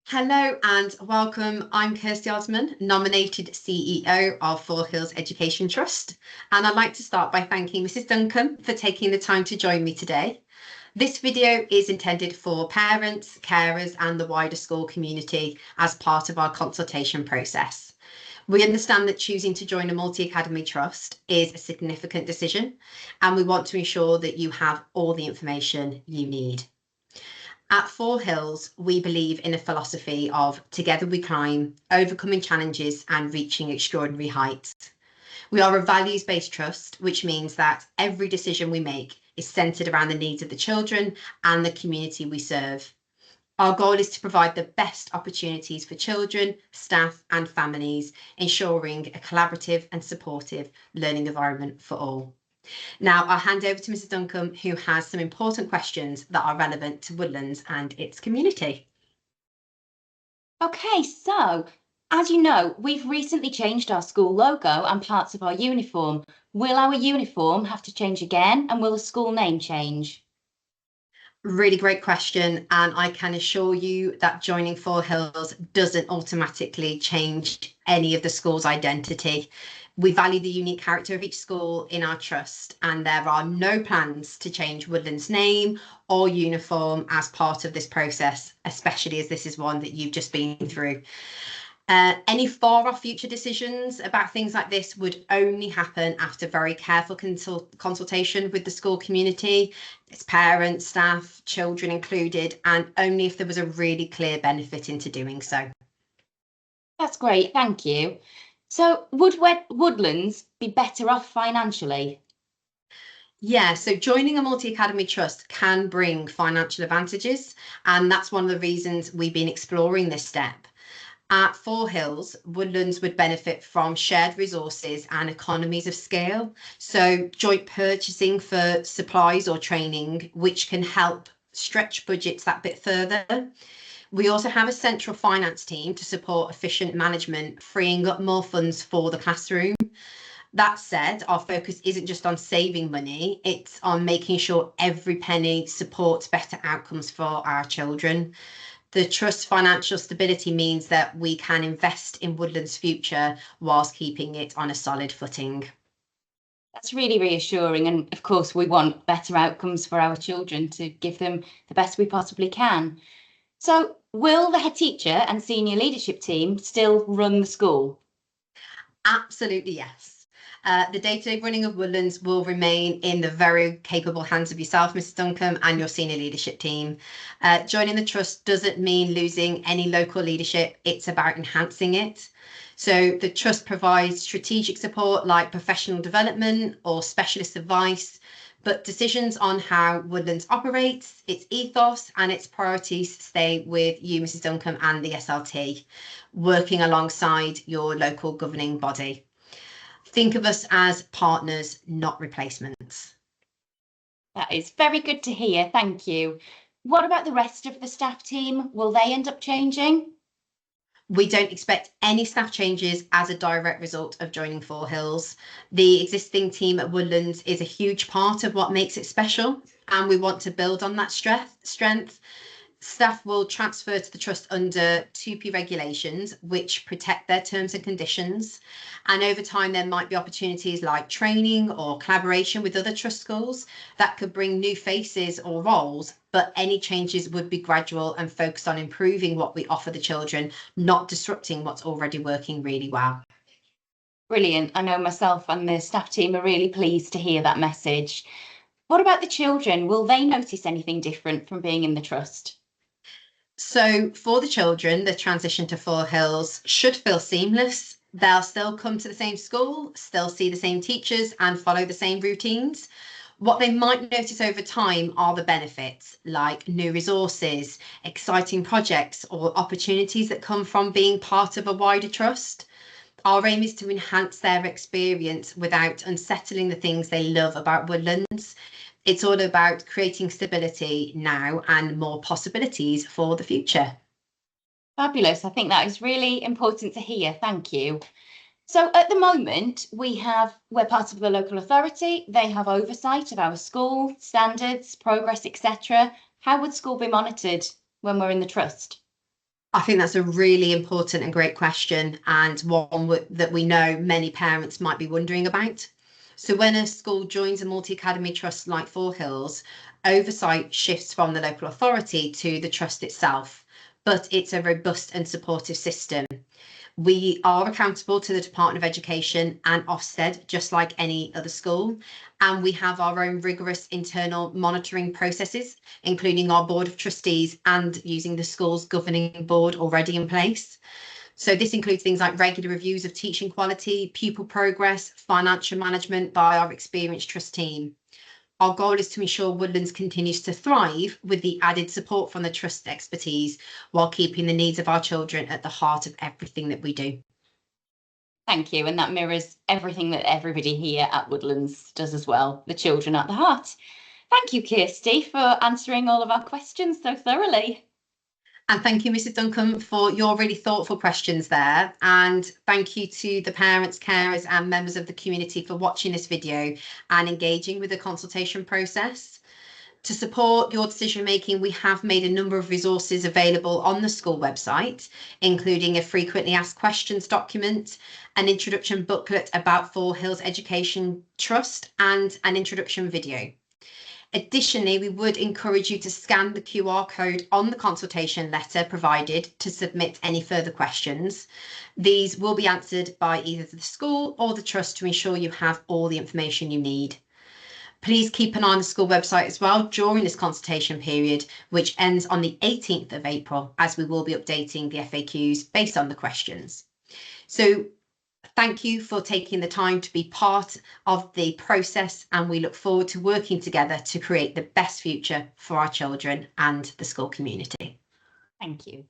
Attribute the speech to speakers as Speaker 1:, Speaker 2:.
Speaker 1: Hello and welcome. I'm Kirsty Osman, nominated CEO of Four Hills Education Trust, and I'd like to start by thanking Mrs. Duncan for taking the time to join me today. This video is intended for parents, carers and the wider school community as part of our consultation process. We understand that choosing to join a multi-academy trust is a significant decision, and we want to ensure that you have all the information you need. At Four Hills, we believe in a philosophy of together we climb, overcoming challenges and reaching extraordinary heights. We are a values-based trust, which means that every decision we make is centred around the needs of the children and the community we serve. Our goal is to provide the best opportunities for children, staff and families, ensuring a collaborative and supportive learning environment for all. Now I'll hand over to Mrs. Duncan, who has some important questions that are relevant to Woodlands and its community.
Speaker 2: Okay, so as you know, we've recently changed our school logo and parts of our uniform. Will our uniform have to change again, and will the school name change?
Speaker 1: Really great question, and I can assure you that joining Four Hills doesn't automatically change any of the school's identity. We value the unique character of each school in our trust, and there are no plans to change Woodlands' name or uniform as part of this process, especially as this is one that you've just been through. Any far off future decisions about things like this would only happen after very careful consultation with the school community, its parents, staff, children included, and only if there was a really clear benefit into doing so.
Speaker 2: That's great, thank you. So would Woodlands be better off financially?
Speaker 1: Yeah, so joining a multi-academy trust can bring financial advantages, and that's one of the reasons we've been exploring this step. At Four Hills, Woodlands would benefit from shared resources and economies of scale, so joint purchasing for supplies or training, which can help stretch budgets that bit further. We also have a central finance team to support efficient management, freeing up more funds for the classroom. That said, our focus isn't just on saving money, it's on making sure every penny supports better outcomes for our children. The Trust's financial stability means that we can invest in Woodlands' future whilst keeping it on a solid footing.
Speaker 2: That's really reassuring, and of course we want better outcomes for our children to give them the best we possibly can. So will the head teacher and senior leadership team still run the school?
Speaker 1: Absolutely, yes. The day-to-day running of Woodlands will remain in the very capable hands of yourself, Mrs. Duncan, and your senior leadership team. Joining the trust doesn't mean losing any local leadership, it's about enhancing it. So the trust provides strategic support like professional development or specialist advice, but decisions on how Woodlands operates, its ethos and its priorities stay with you, Mrs. Duncan, and the SLT, working alongside your local governing body. Think of us as partners, not replacements.
Speaker 2: That is very good to hear, thank you. What about the rest of the staff team? Will they end up changing?
Speaker 1: We don't expect any staff changes as a direct result of joining Four Hills. The existing team at Woodlands is a huge part of what makes it special, and we want to build on that strength. Staff will transfer to the trust under 2P regulations, which protect their terms and conditions. And over time, there might be opportunities like training or collaboration with other trust schools that could bring new faces or roles, but any changes would be gradual and focused on improving what we offer the children, not disrupting what's already working really well.
Speaker 2: Brilliant. I know myself and the staff team are really pleased to hear that message. What about the children? Will they notice anything different from being in the trust?
Speaker 1: So for the children, the transition to Four Hills should feel seamless. They'll still come to the same school, still see the same teachers and follow the same routines. What they might notice over time are the benefits, like new resources, exciting projects or opportunities that come from being part of a wider trust. Our aim is to enhance their experience without unsettling the things they love about Woodlands. It's all about creating stability now and more possibilities for the future.
Speaker 2: Fabulous. I think that is really important to hear. Thank you. So at the moment, we're part of the local authority. They have oversight of our school, standards, progress, etc. How would school be monitored when we're in the trust?
Speaker 1: I think that's a really important and great question, and one that we know many parents might be wondering about. So when a school joins a multi-academy trust like Four Hills, oversight shifts from the local authority to the trust itself, but it's a robust and supportive system. We are accountable to the Department of Education and Ofsted, just like any other school. And we have our own rigorous internal monitoring processes, including our board of trustees and using the school's governing board already in place. So this includes things like regular reviews of teaching quality, pupil progress, financial management by our experienced trust team. Our goal is to ensure Woodlands continues to thrive with the added support from the trust expertise while keeping the needs of our children at the heart of everything that we do.
Speaker 2: Thank you. And that mirrors everything that everybody here at Woodlands does as well, the children at the heart. Thank you, Kirsty, for answering all of our questions so thoroughly.
Speaker 1: And thank you, Mrs. Duncan, for your really thoughtful questions there. And thank you to the parents, carers and members of the community for watching this video and engaging with the consultation process. To support your decision making, we have made a number of resources available on the school website, including a frequently asked questions document, an introduction booklet about Four Hills Education Trust, and an introduction video. Additionally, we would encourage you to scan the QR code on the consultation letter provided to submit any further questions. These will be answered by either the school or the trust to ensure you have all the information you need. Please keep an eye on the school website as well during this consultation period, which ends on the 18th of April, as we will be updating the FAQs based on the questions. So thank you for taking the time to be part of the process, and we look forward to working together to create the best future for our children and the school community.
Speaker 2: Thank you.